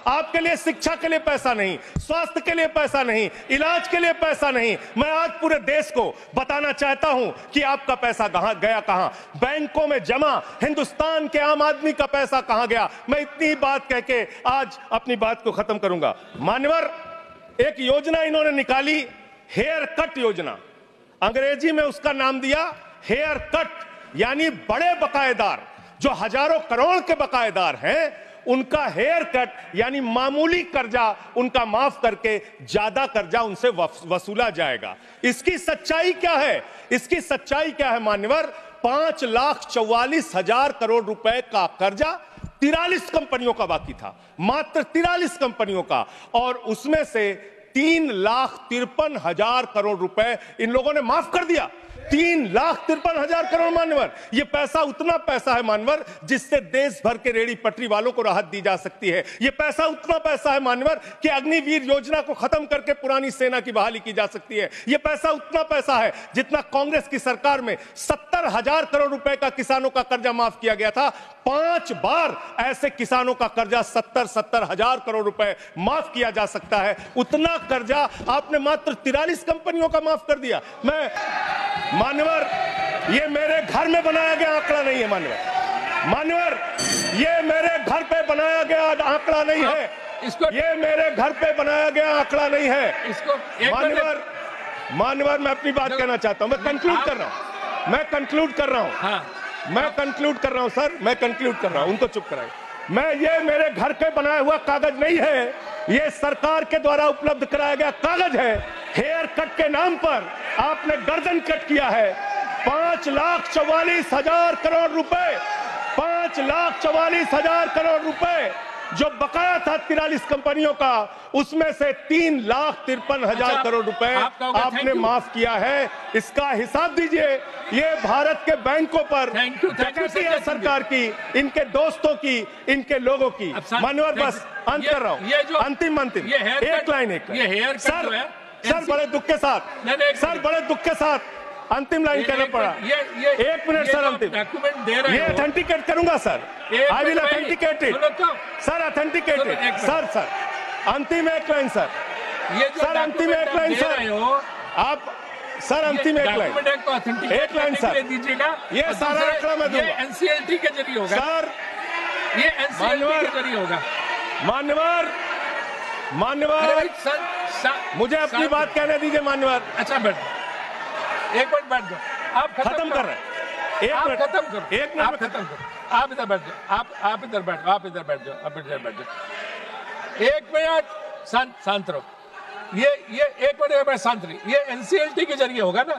आपके लिए शिक्षा के लिए पैसा नहीं, स्वास्थ्य के लिए पैसा नहीं, इलाज के लिए पैसा नहीं। मैं आज पूरे देश को बताना चाहता हूं कि आपका पैसा कहां गया, कहां बैंकों में जमा हिंदुस्तान के आम आदमी का पैसा कहां गया। मैं इतनी बात कह के आज अपनी बात को खत्म करूंगा। मान्यवर, एक योजना इन्होंने निकाली, हेयर कट योजना। अंग्रेजी में उसका नाम दिया हेयर कट, यानी बड़े बकायेदार जो हजारों करोड़ के बकायेदार हैं उनका हेयर कट, यानी मामूली कर्जा उनका माफ करके ज्यादा कर्जा उनसे वसूला जाएगा। इसकी सच्चाई क्या है? इसकी सच्चाई क्या है मान्यवर? 5,44,000 करोड़ रुपए का कर्जा 43 कंपनियों का बाकी था, मात्र 43 कंपनियों का, और उसमें से 3,53,000 करोड़ रुपए इन लोगों ने माफ कर दिया। 3,53,000 करोड़ मान्यवर, ये पैसा उतना पैसा है मान्यवर जिससे देश भर के रेड़ी पटरी वालों को राहत दी जा सकती है। ये पैसा उतना पैसा है मान्यवर कि अग्निवीर योजना को खत्म करके पुरानी सेना की बहाली की जा सकती है। ये पैसा उतना पैसा है जितना कांग्रेस की सरकार में 70,000 करोड़ रुपए का किसानों का कर्जा माफ किया गया था। 5 बार ऐसे किसानों का कर्जा 70,000 करोड़ रुपए माफ किया जा सकता है। उतना कर्जा आपने मात्र 43 कंपनियों का माफ कर दिया। मैं मान्यवर, ये मेरे घर में बनाया गया आंकड़ा नहीं है मान्यवर, ये मेरे घर पे बनाया गया आंकड़ा नहीं है, ये मेरे घर पे बनाया गया आंकड़ा नहीं है। इसको मान्यवर, मैं अपनी बात कहना चाहता हूं, मैं कंक्लूड कर रहा हूं, मैं कंक्लूड कर रहा हूं सर, मैं कंक्लूड कर रहा हूं, उनको चुप कराइए। ये मेरे घर के बनाया हुआ कागज नहीं है, ये सरकार के द्वारा उपलब्ध कराया गया कागज है। हेयर कट के नाम पर आपने गर्दन कट किया है। 5,44,000 करोड़ रुपए, 5,44,000 करोड़ रुपए जो बकाया था 43 कंपनियों का, उसमें से 3,53,000 करोड़ रुपए आपने माफ किया है। इसका हिसाब दीजिए। ये भारत के बैंकों पर डकैती है सरकार की, इनके दोस्तों की, इनके लोगों की। मान्यवर, बस अंत कर रहा हूं, अंतिम एक लाइन सर, बड़े दुख के साथ अंतिम लाइन कहना पड़ा। 1 मिनट सर, अंतिम ये ऑथेंटिकेट करूंगा sir, I will authenticate it sir, authenticate it sir, अंतिम 1 लाइन सर, अंतिम 1 लाइन सर, आप सर अंतिम 1 लाइन सर दीजिएगा। ये सारा आंकड़ा मैं दूंगा, एनसीएलटी के जरिए होगा सर, ये एनसीएलटी के जरिए होगा। मान्यवर, मुझे अपनी बात कहने दीजिए मान्यवर। अच्छा बैठ, 1 मिनट बैठ जाओ, आप खत्म कर रहे हैं। 1 मिनट खत्म करो, 1 मिनट खत्म करो, आप इधर बैठ जाओ, आप इधर बैठ जाओ, आप इधर बैठ जाओ। 1 मिनट शांत रहो। ये 1 मिनट शांत रही। ये एनसीएलटी के जरिए होगा ना?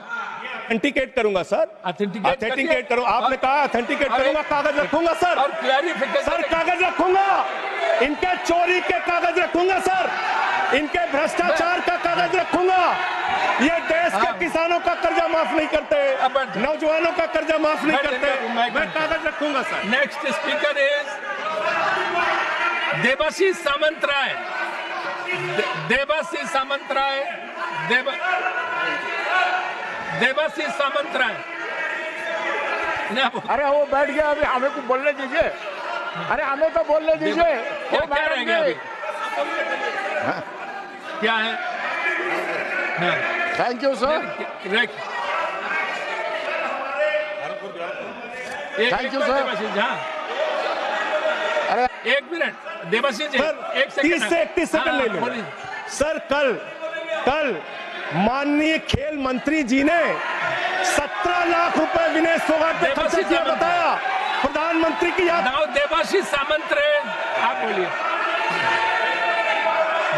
ऑथेंटिकेट करूंगा सर, ऑथेंटिकेट करूंगा। आपने कहा ऑथेंटिकेट करूंगा, कागज रखूंगा सर, और क्लैरिफिकेशन सर, कागज रखूंगा, इनके चोरी के कागज रखूंगा सर, इनके भ्रष्टाचार का कागज रखूंगा। ये देश के किसानों का कर्जा माफ नहीं करते, नौजवानों का कर्जा माफ नहीं करते, मैं कागज रखूंगा sir. Next speaker is Devashish Samantaray. Devashish Samantaray. अरे वो बैठ गया, अभी हमें को बोलने दीजिए। अरे हमें तो बोलने दीजिए। क्या रह गया अभी? क्या है? Thank you sir, thank you sir. अरे 1 मिनट देवाशीष जी, 30 से 31 सेकंड ले लो सर। कल माननीय खेल मंत्री जी ने 17 लाख रुपए विनय फोगाट ने खर्च किया, बताया प्रधानमंत्री की याद। देवाशीष सामंतराय, आप बोलिए।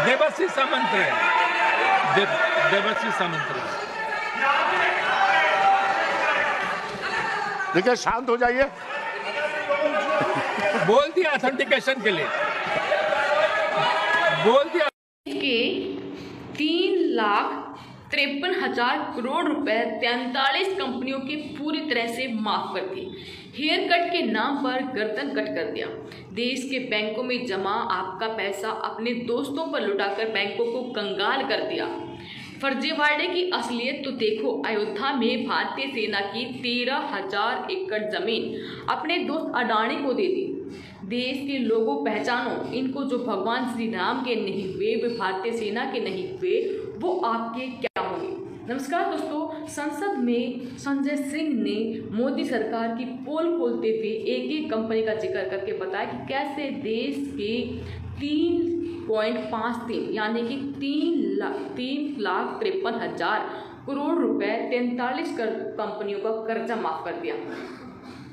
देवाशीष सामंतराय, देवाशीष सामंतराय। देखिए, शांत हो जाइए। बोल दिया ऑथेंटिकेशन के लिए, बोल दिया। के 3,53,000 करोड़ रुपए 43 कंपनियों की पूरी तरह से माफ कर दिए। हेयर कट के नाम पर गर्दन कट कर दिया। देश के बैंकों में जमा आपका पैसा अपने दोस्तों पर लुटाकर बैंकों को कंगाल कर दिया। फर्जीवाड़े की असलियत तो देखो, अयोध्या में भारतीय सेना की 13,000 एकड़ जमीन अपने दोस्त अडानी को दे दी। देश के लोगों पहचानो इनको, जो भगवान श्री राम के नहीं हुए, वे भारतीय सेना के नहीं हुए, वो आपके क्या होंगे। नमस्कार दोस्तों, संसद में संजय सिंह ने मोदी सरकार की पोल खोलते हुए एक एक कंपनी का जिक्र करके बताया कि कैसे देश के 3.53 यानी कि 3,53,000 करोड़ रुपए 43 कंपनियों का कर्जा माफ कर दिया।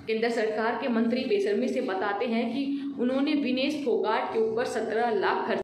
केंद्र सरकार के मंत्री बेशर्मी से बताते हैं कि उन्होंने विनेश फोगाट के ऊपर 17 लाख खर्च